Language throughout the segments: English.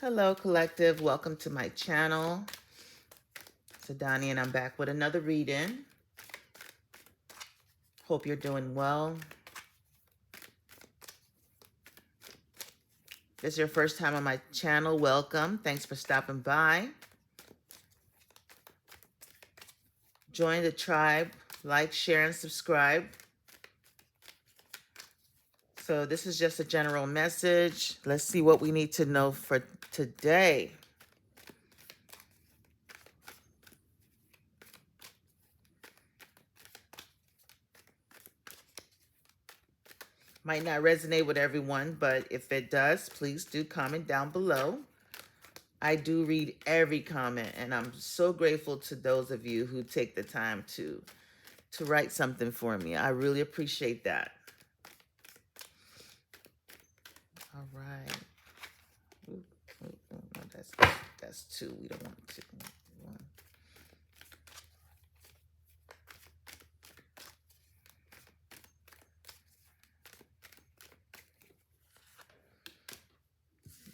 Hello, collective. Welcome to my channel. It's Adani, and I'm back with another reading. Hope you're doing well. If this is your first time on my channel, welcome. Thanks for stopping by. Join the tribe. Like, share, and subscribe. So this is just a general message. Let's see what we need to know for today. Might not resonate with everyone, but if it does, please do comment down below. I do read every comment, and I'm so grateful to those of you who take the time to write something for me. I really appreciate that. All right. Ooh, no, that's two. We don't want two. One.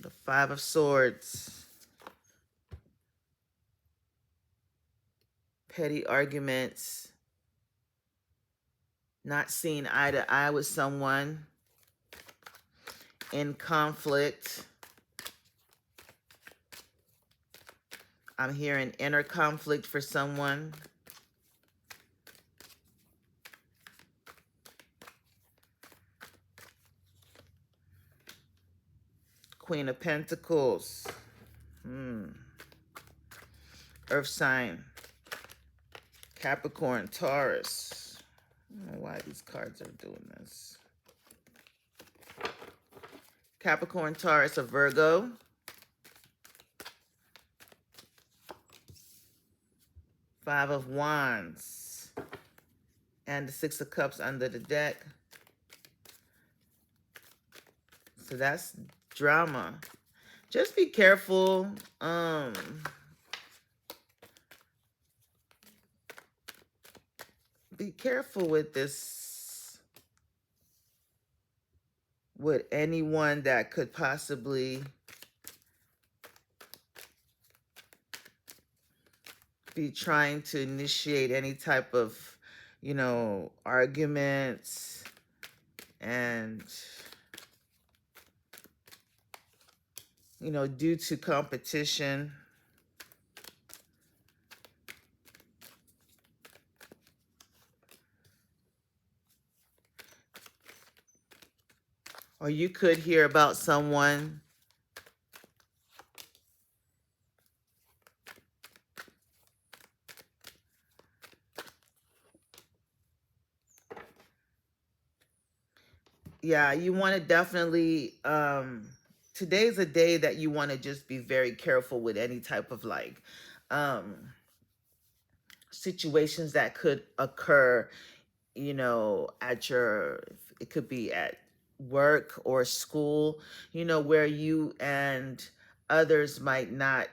The Five of Swords. Petty arguments. Not seeing eye to eye with someone. In conflict. I'm hearing inner conflict for someone. Queen of Pentacles. Earth sign. Capricorn, Taurus. I don't know why these cards are doing this. Capricorn, Taurus, a Virgo. Five of Wands. And the Six of Cups under the deck. So that's drama. Just be careful. Be careful with this. With anyone that could possibly be trying to initiate any type of, arguments and, due to competition. Or you could hear about someone you want to definitely, today's a day that you want to just be very careful with any type of situations that could occur, at it could be at work or school, where you and others might not,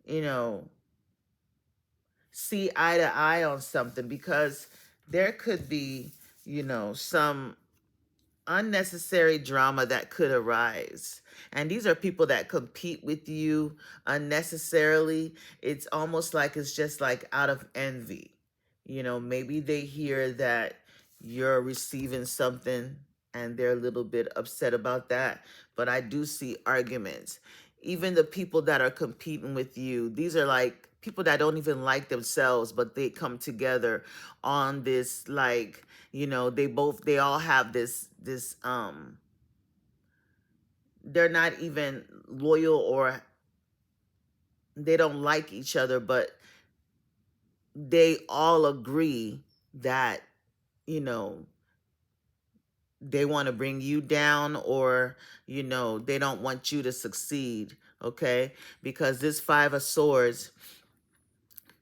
you know, see eye to eye on something, because there could be, some unnecessary drama that could arise. And these are people that compete with you unnecessarily. It's almost like it's just like out of envy. Maybe they hear that you're receiving something and they're a little bit upset about that. But I do see arguments. Even the people that are competing with you, these are like people that don't even like themselves, but they come together on this, like, they all have this they're not even loyal, or they don't like each other, but they all agree that, they want to bring you down, or, they don't want you to succeed, okay? Because this Five of Swords,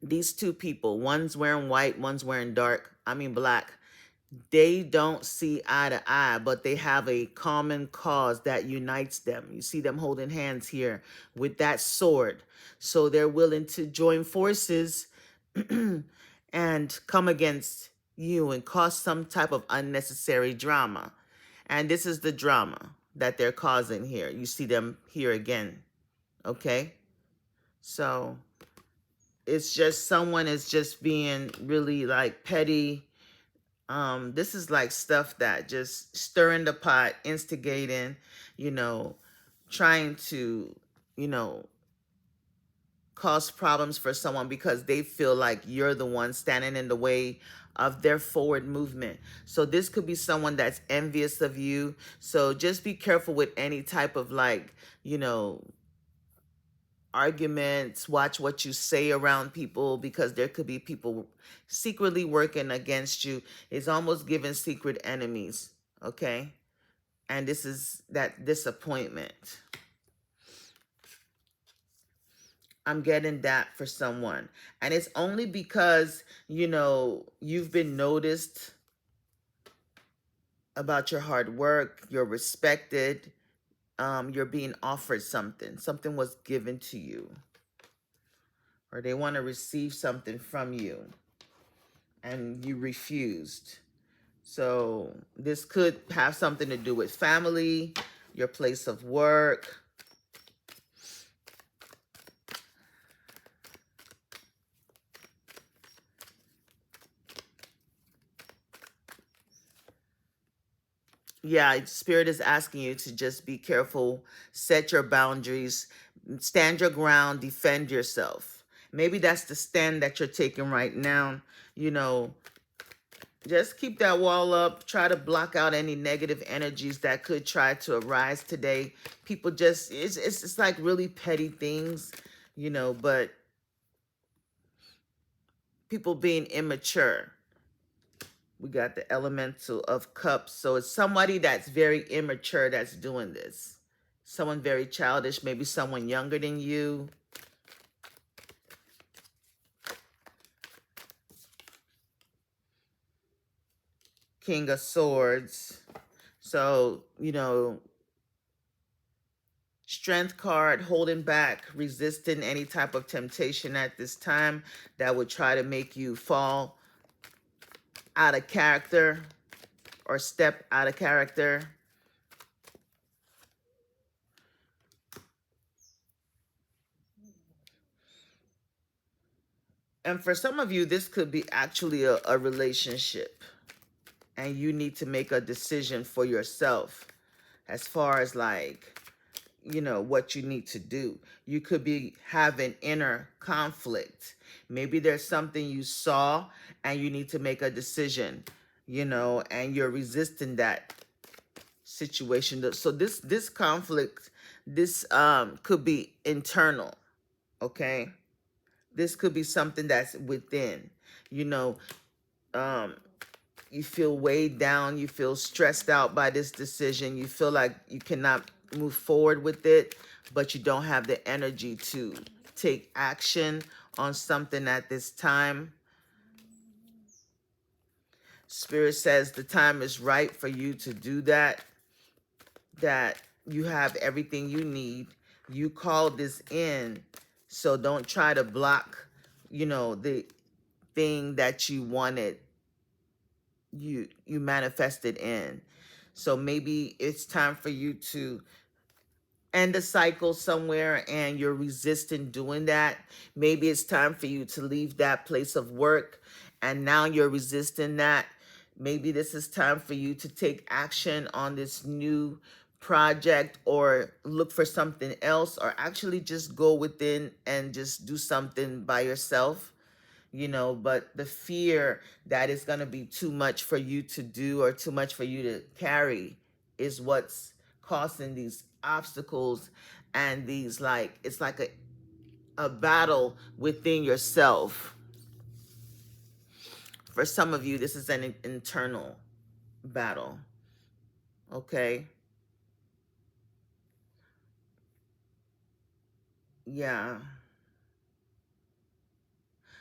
these two people, one's wearing white, one's wearing black. They don't see eye to eye, but they have a common cause that unites them. You see them holding hands here with that sword. So they're willing to join forces and come against you and cause some type of unnecessary drama. And this is the drama. that they're causing here. You see them here again. Okay? So it's just someone is just being really like petty. This is like stuff that just stirring the pot, instigating, you know, trying to, you know, cause problems for someone because they feel like you're the one standing in the way of their forward movement. So this could be someone that's envious of you. So just be careful with any type of like, you know, arguments. Watch what you say around people because there could be people secretly working against you. It's almost giving secret enemies. Okay. And this is that disappointment. I'm getting that for someone. And it's only because, you know, you've been noticed about your hard work, you're respected, you're being offered something. Something was given to you. Or they want to receive something from you and you refused. So this could have something to do with family, your place of work. Yeah, Spirit is asking you to just be careful, set your boundaries, stand your ground, defend yourself. Maybe that's the stand that you're taking right now. You know, just keep that wall up. Try to block out any negative energies that could try to arise today. People just, it's like really petty things, you know, but people being immature. We got the elemental of cups. So it's somebody that's very immature that's doing this. Someone very childish, maybe someone younger than you. King of Swords. So, you know, Strength card, holding back, resisting any type of temptation at this time that would try to make you fall out of character or step out of character. And for some of you, this could be actually a relationship. And you need to make a decision for yourself as far as like, you know, what you need to do. You could be having inner conflict. Maybe there's something you saw and you need to make a decision, you know, and you're resisting that situation. So this conflict, this could be internal, okay? This could be something that's within, you know, um you feel weighed down, you feel stressed out by this decision, you feel like you cannot move forward with it, but you don't have the energy to take action on something at this time. Spirit says the time is right for you to do that, that you have everything you need. You called this in, so don't try to block, you know, the thing that you wanted, you manifested in. So maybe it's time for you to end a cycle somewhere and you're resisting doing that. Maybe it's time for you to leave that place of work and now you're resisting that. Maybe this is time for you to take action on this new project or look for something else or actually just go within and just do something by yourself, you know, but the fear that it's going to be too much for you to do or too much for you to carry is what's causing these obstacles and these like, it's like a battle within yourself. For some of you, this is an internal battle, okay? Yeah.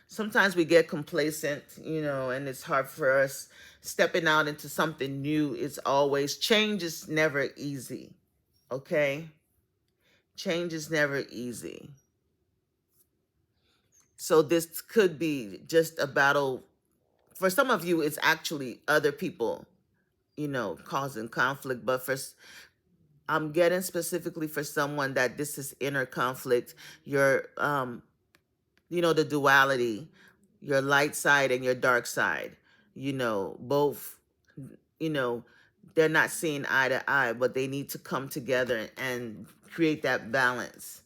Sometimes we get complacent, you know, and it's hard for us stepping out into something new. It's always, change is never easy, okay? Change is never easy. So this could be just a battle. For some of you, it's actually other people, you know, causing conflict. But for I'm getting specifically for someone that this is inner conflict. Your the duality, your light side and your dark side, both, you know, they're not seeing eye to eye, but they need to come together and create that balance.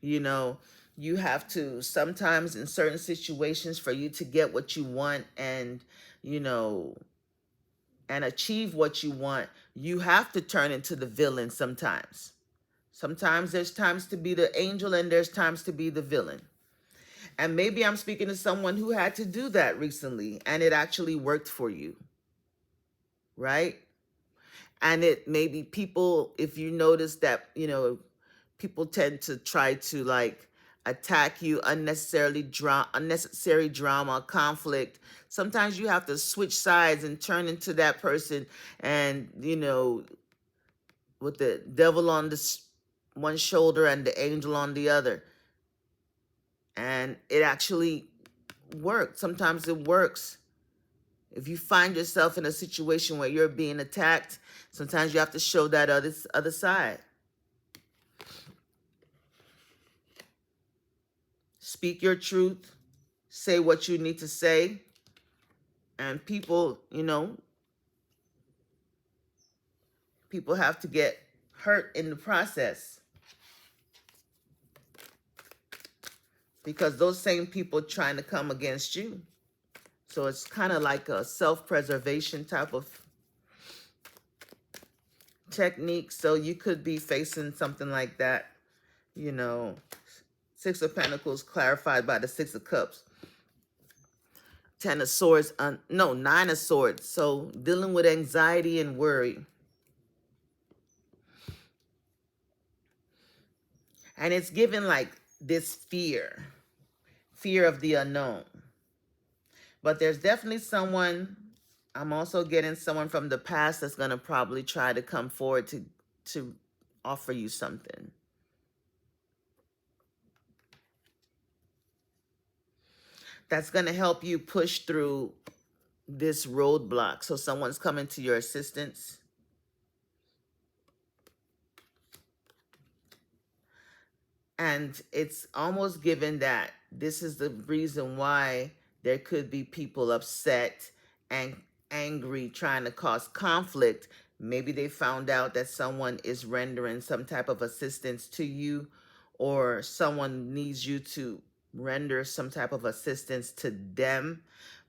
You know, you have to sometimes in certain situations for you to get what you want you know, and achieve what you want, you have to turn into the villain sometimes. Sometimes there's times to be the angel and there's times to be the villain. And maybe I'm speaking to someone who had to do that recently and it actually worked for you, right? And it maybe people, if you notice that, people tend to try to like attack you unnecessary drama, conflict. Sometimes you have to switch sides and turn into that person and, with the devil on this one shoulder and the angel on the other. And it actually works. Sometimes it works. If you find yourself in a situation where you're being attacked, sometimes you have to show that other side. Speak your truth. Say what you need to say. And people, people have to get hurt in the process. Because those same people trying to come against you. So it's kind of like a self-preservation type of technique. So you could be facing something like that. Six of Pentacles clarified by the Six of Cups. 10 of Swords, 9 of Swords. So dealing with anxiety and worry. And it's given like this fear of the unknown. But there's definitely someone, I'm also getting someone from the past that's going to probably try to come forward to offer you something. That's going to help you push through this roadblock. So someone's coming to your assistance. And it's almost given that this is the reason why there could be people upset and angry, trying to cause conflict. Maybe they found out that someone is rendering some type of assistance to you, or someone needs you to render some type of assistance to them.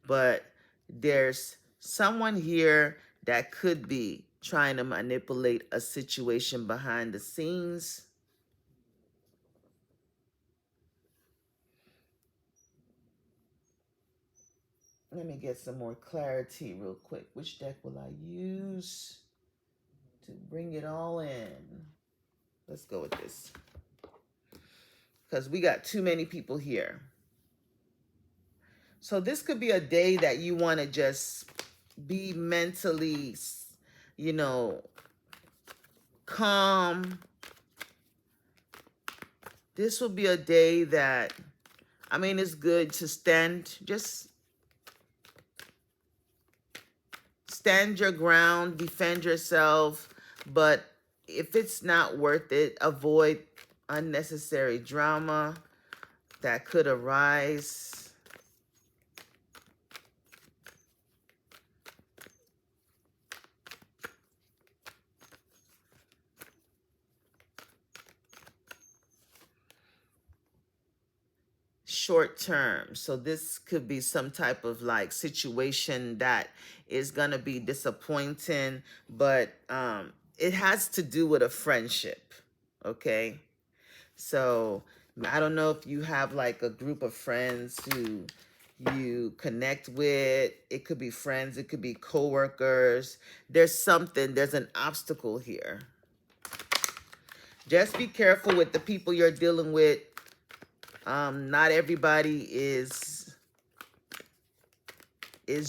But there's someone here that could be trying to manipulate a situation behind the scenes. Let me get some more clarity real quick. Which deck will I use to bring it all in? Let's go with this. Because we got too many people here. So this could be a day that you want to just be mentally, calm. This will be a day that, it's good to just stand your ground, defend yourself, but if it's not worth it, avoid unnecessary drama that could arise. Short term. So this could be some type of like situation that is going to be disappointing, but it has to do with a friendship. Okay. So I don't know if you have like a group of friends who you connect with. It could be friends. It could be coworkers. There's an obstacle here. Just be careful with the people you're dealing with. Not everybody is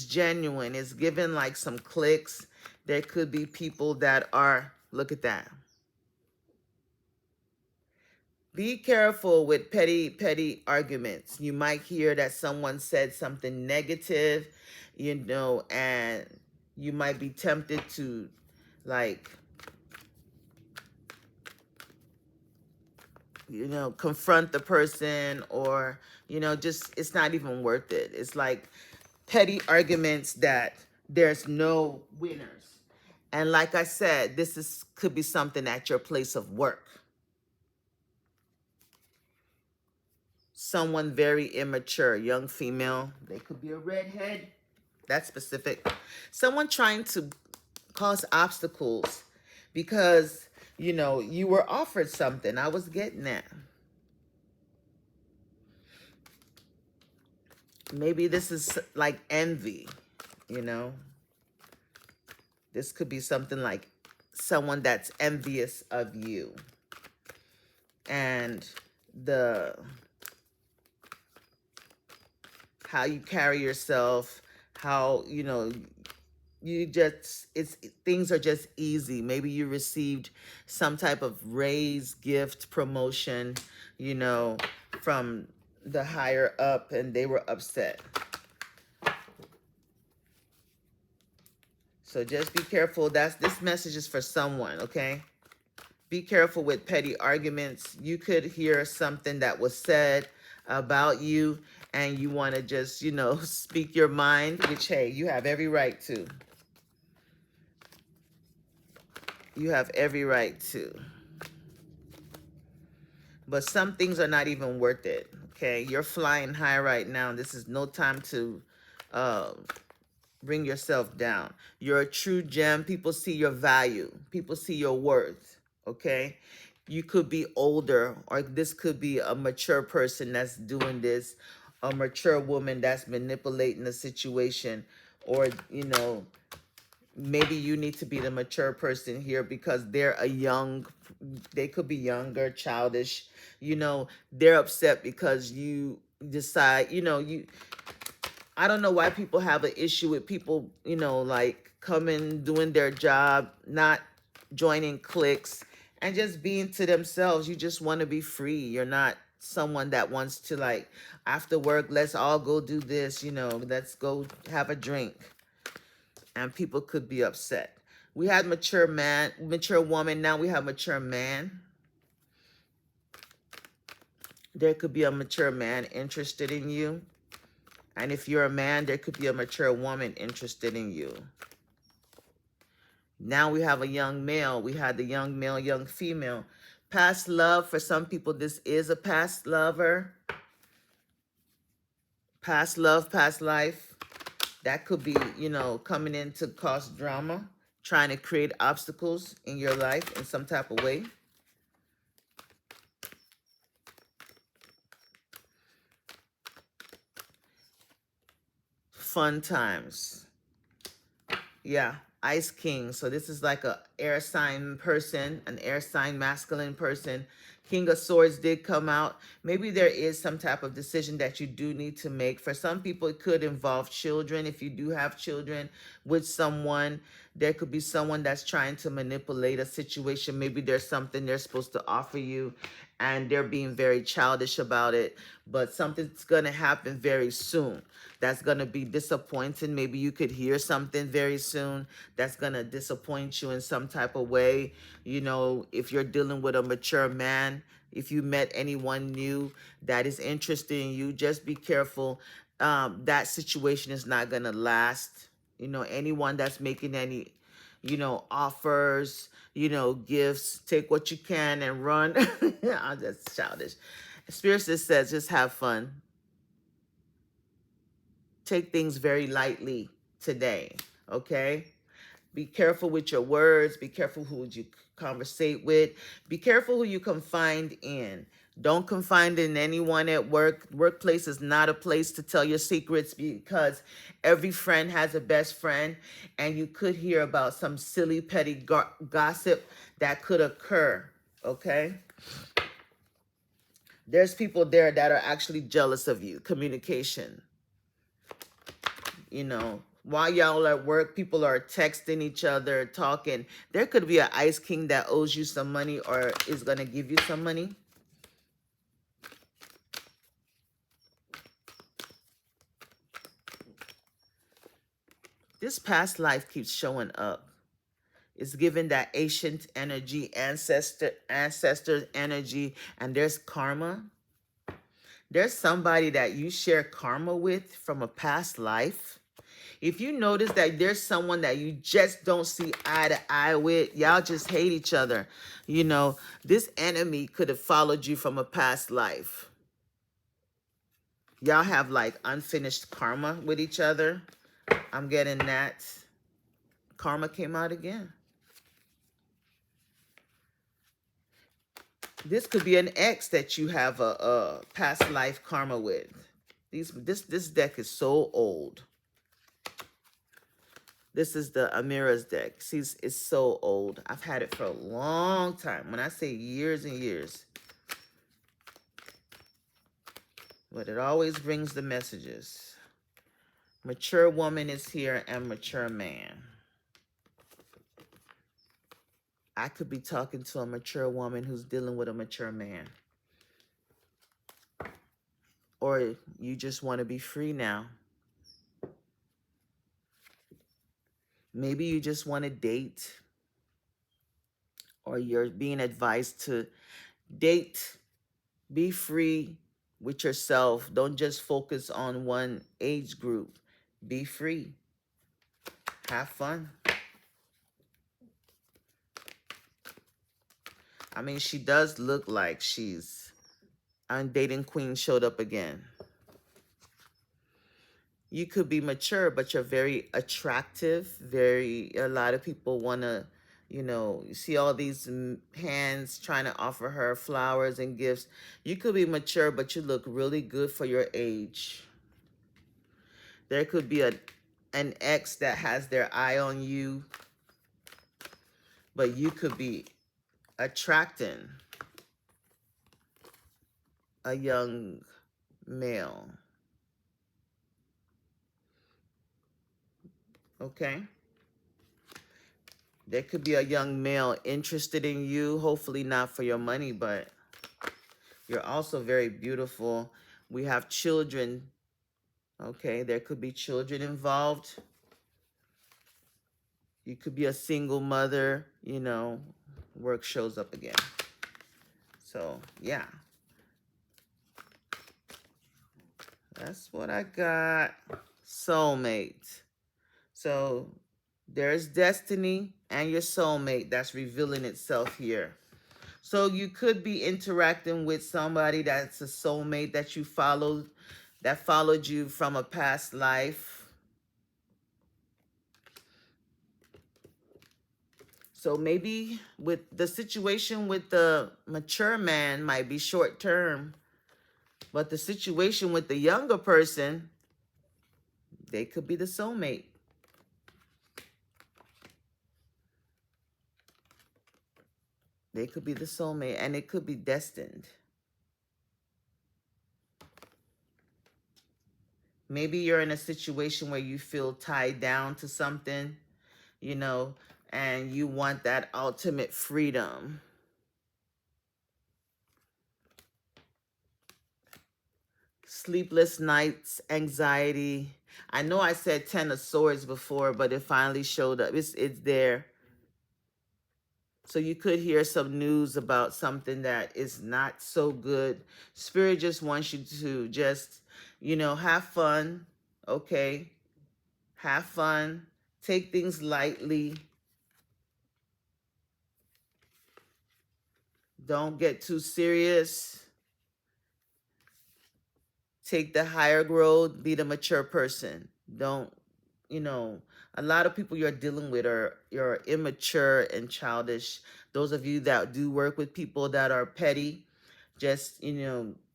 genuine. It's given like some clicks. There could be people that are, look at that. Be careful with petty arguments. You might hear that someone said something negative, and you might be tempted to like confront the person, or, just it's not even worth it. It's like petty arguments that there's no winners. And like I said, could be something at your place of work. Someone very immature, young female. They could be a redhead. That's specific. Someone trying to cause obstacles because, you were offered something. I was getting that. Maybe this is like envy, you know. This could be something like someone that's envious of you. And how you carry yourself, how, things are just easy. Maybe you received some type of raise, gift, promotion, from the higher up, and they were upset. So just be careful. This message is for someone, okay? Be careful with petty arguments. You could hear something that was said about you, and you want to just, speak your mind, which, hey, you have every right to. You have every right to. But some things are not even worth it, okay? You're flying high right now. This is no time to bring yourself down. You're a true gem. People see your value. People see your worth, okay? You could be older, or this could be a mature person that's doing this, a mature woman that's manipulating the situation, or, maybe you need to be the mature person here because they could be younger, childish, they're upset because you decide, I don't know why people have an issue with people, like coming, doing their job, not joining cliques, and just being to themselves. You just want to be free. You're not someone that wants to, like, after work, let's all go do this, let's go have a drink. And people could be upset. We had mature woman, now we have mature man. There could be a mature man interested in you. And if you're a man, there could be a mature woman interested in you. Now we have a young male. We had the young male, young female. Past love, for some people, this is a past lover. Past love, past life. That could be, coming in to cause drama, trying to create obstacles in your life in some type of way. Fun times. Yeah, Ice King. So this is like a air sign person, an air sign masculine person. King of Swords did come out. Maybe there is some type of decision that you do need to make. For some people, it could involve children. If you do have children with someone, there could be someone that's trying to manipulate a situation. Maybe there's something they're supposed to offer you, and they're being very childish about it. But something's going to happen very soon that's going to be disappointing. Maybe you could hear something very soon that's going to disappoint you in some type of way. If you're dealing with a mature man, if you met anyone new that is interested in you, just be careful. That situation is not going to last. Anyone that's making any, offers, gifts, take what you can and run. I'm just childish. Spirit just says, just have fun. Take things very lightly today, okay? Be careful with your words. Be careful who you conversate with. Be careful who you confide in. Don't confide in anyone at work. Workplace is not a place to tell your secrets, because every friend has a best friend, and you could hear about some silly, petty gossip that could occur, okay? There's people there that are actually jealous of you. Communication. While y'all are at work, people are texting each other, talking. There could be an Ice King that owes you some money or is going to give you some money. This past life keeps showing up. It's given that ancient energy, ancestors energy, and there's karma. There's somebody that you share karma with from a past life. If you notice that there's someone that you just don't see eye to eye with, y'all just hate each other. You know, this enemy could have followed you from a past life. Y'all have like unfinished karma with each other. I'm getting that. Karma came out again. This could be an ex that you have a past life karma with. This deck is so old. This is the Amira's deck. See, it's so old. I've had it for a long time. When I say years and years. But it always brings the messages. Mature woman is here and mature man. I could be talking to a mature woman who's dealing with a mature man. Or you just want to be free now. Maybe you just want to date. Or you're being advised to date. Be free with yourself. Don't just focus on one age group. Be free. Have fun. I mean, she does look like she's Undating Queen showed up again. You could be mature, but you're very attractive. A lot of people want to, you see all these hands trying to offer her flowers and gifts. You could be mature, but you look really good for your age. There could be an ex that has their eye on you, but you could be attracting a young male. Okay? There could be a young male interested in you, hopefully not for your money, but you're also very beautiful. We have children. Okay, there could be children involved. You could be a single mother, work shows up again. So, yeah. That's what I got. Soulmate. So, there's destiny and your soulmate that's revealing itself here. So you could be interacting with somebody that's a soulmate that you followed, that followed you from a past life. So maybe with the situation with the mature man might be short term, but the situation with the younger person, they could be the soulmate. They could be the soulmate, and it could be destined. Maybe you're in a situation where you feel tied down to something, and you want that ultimate freedom. Sleepless nights, anxiety. I know I said 10 of Swords before, but it finally showed up. It's there. So you could hear some news about something that is not so good. Spirit just wants you to just, have fun. Okay? Have fun. Take things lightly. Don't get too serious. Take the higher road. Be the mature person. Don't, a lot of people you're dealing with you're immature and childish. Those of you that do work with people that are petty, just,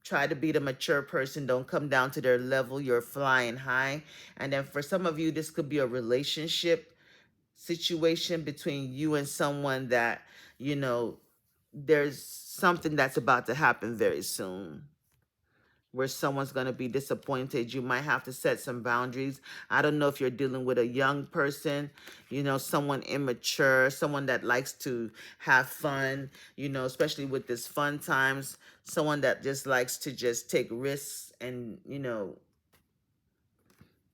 try to be the mature person. Don't come down to their level. You're flying high. And then for some of you, this could be a relationship situation between you and someone that, there's something that's about to happen very soon where someone's going to be disappointed. You might have to set some boundaries. I don't know if you're dealing with a young person, someone immature, someone that likes to have fun, especially with this fun times, someone that just likes to just take risks and,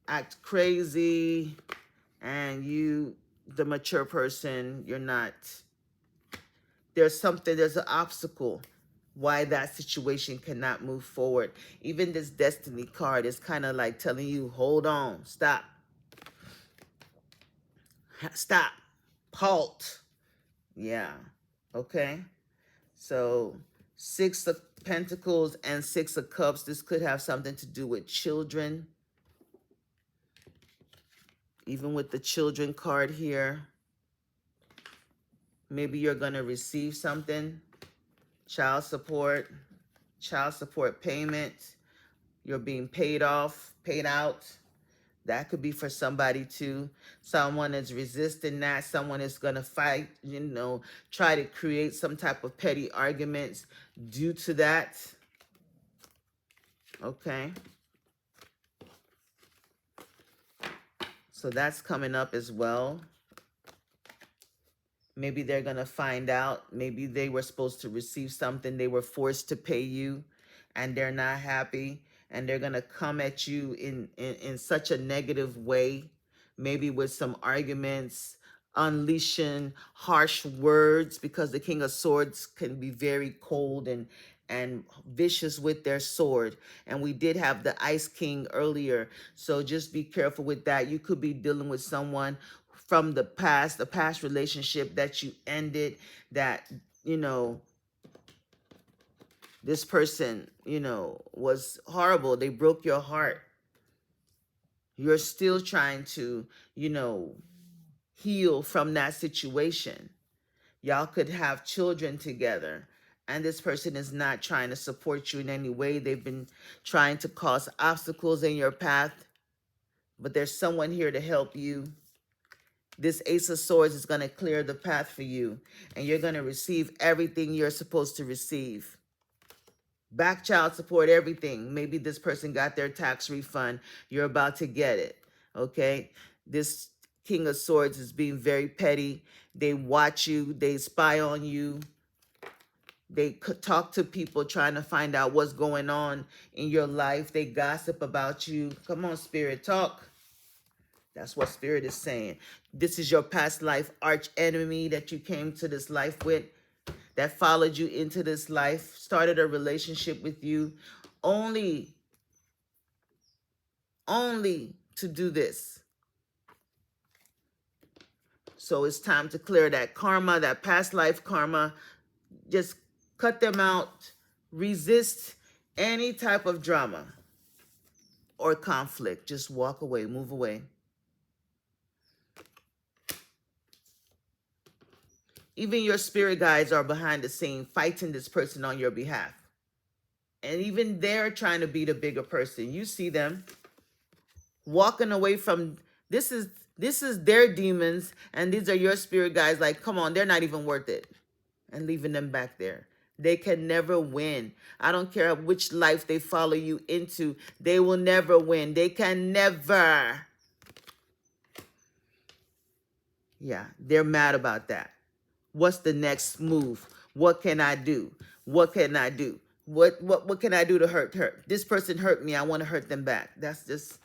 act crazy, and you the mature person, you're not, there's an obstacle why that situation cannot move forward. Even this destiny card is kind of like telling you, hold on, stop, stop, halt. Yeah. Okay. So 6 of Pentacles and 6 of Cups. This could have something to do with children. Even with the children card here. Maybe you're going to receive something. Child support payment. You're being paid off, paid out. That could be for somebody too. Someone is resisting that. Someone is going to fight, try to create some type of petty arguments due to that. Okay. So that's coming up as well. Maybe they're going to find out. Maybe they were supposed to receive something. They were forced to pay you and they're not happy. And they're going to come at you in such a negative way. Maybe with some arguments, unleashing harsh words, because the King of Swords can be very cold and vicious with their sword. And we did have the Ice King earlier. So just be careful with that. You could be dealing with someone from the past, a past relationship that you ended, that, this person, was horrible. They broke your heart. You're still trying to, heal from that situation. Y'all could have children together, and this person is not trying to support you in any way. They've been trying to cause obstacles in your path, but there's someone here to help you. This Ace of Swords is going to clear the path for you, and you're going to receive everything you're supposed to receive. Back child support, everything. Maybe this person got their tax refund. You're about to get it, okay? This King of Swords is being very petty. They watch you. They spy on you. They talk to people trying to find out what's going on in your life. They gossip about you. Come on, Spirit, talk. That's what Spirit is saying. This is your past life arch enemy that you came to this life with, that followed you into this life, started a relationship with you only to do this. So it's time to clear that karma, that past life karma. Just cut them out. Resist any type of drama or conflict. Just walk away, move away. Even your spirit guides are behind the scene fighting this person on your behalf. And even they're trying to be the bigger person. You see them walking away from, this is their demons, and these are your spirit guides. Like, come on, they're not even worth it. And leaving them back there. They can never win. I don't care which life they follow you into. They will never win. They can never. Yeah, they're mad about that. What's the next move? What can I do? What can I do? What can I do to hurt her? This person hurt me. I want to hurt them back. That's just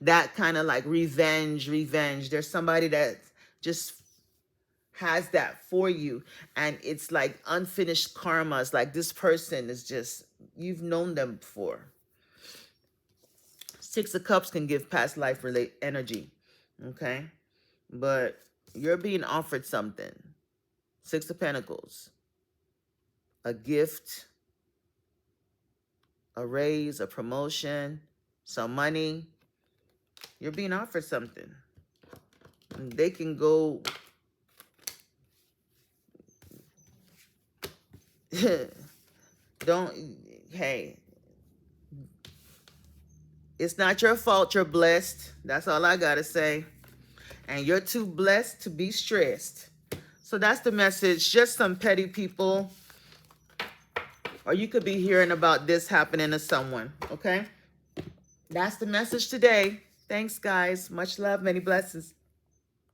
that kind of like revenge. There's somebody that just has that for you. And it's like unfinished karma. It's like this person is just, you've known them before. 6 of Cups can give past life energy. Okay? But you're being offered something. 6 of Pentacles, a gift, a raise, a promotion, some money. You're being offered something. And they can go, hey, it's not your fault you're blessed. That's all I got to say. And you're too blessed to be stressed. So that's the message. Just some petty people. Or you could be hearing about this happening to someone. Okay? That's the message today. Thanks, guys. Much love. Many blessings.